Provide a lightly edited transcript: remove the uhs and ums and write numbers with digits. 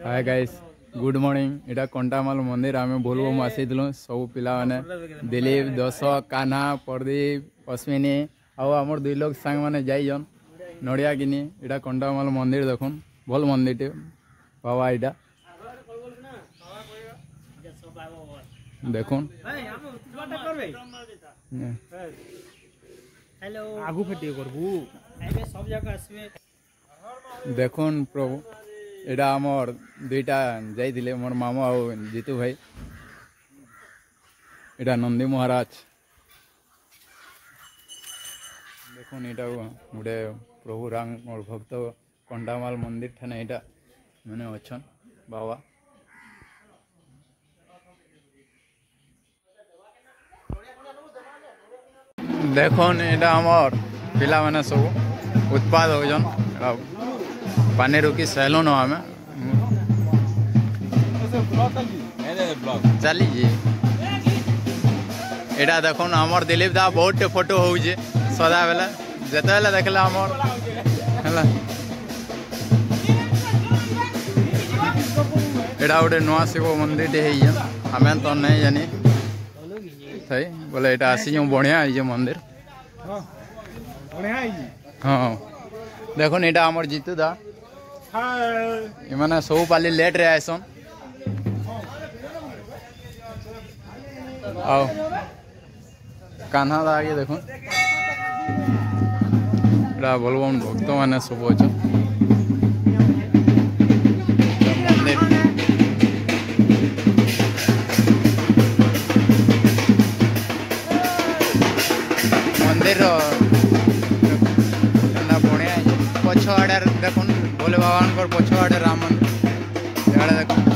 hi guys good morning इटा कंटामाल मंदिर आम बोलबम आसीलु सब पिला माने दिलीप दशक कान्हा प्रदीप अश्विनी आमर दुई लोग सांग माने जाइजन नड़िया किनी इटा कंटामाल मंदिर देखुन भल मंदिर टे बाबा इटा देखुन हेलो आगु फेटियो करबू एबे सब जगह आसबे देखुन प्रभु एटा आमर दुईटा जाइथिले मोर मामू आउ जीतू भाई एटा नंदी महाराज देखुन एटा गोटे प्रभु राम और भक्त कंटामाल मंदिर ठाने एटा मैंने अच्छन बाबा देखुन एटा आमर पिला माने सब उत्पाद होजन पानी रुकी सहलो न आम चली जी एटा देखुन आमर दिलीप दा बहुत फोटो हो सदा बेला जिते बेला देखला आमर एटा गोटे नुआ शिव मंदिर आम तो नहीं जानी सही बोले एटा आसी बढ़िया है मंदिर हाँ देखुन एटा आमर जीतू दा इमाने सब पाली लेट रे आसन आओ कान्हा दा आगे देखुन एटा बोलबम भक्त माने सब अच्छा मंदिर बढ़िया पछ आड़े देखुन भोले बाबा पछ आड़े राम मंदिर देखो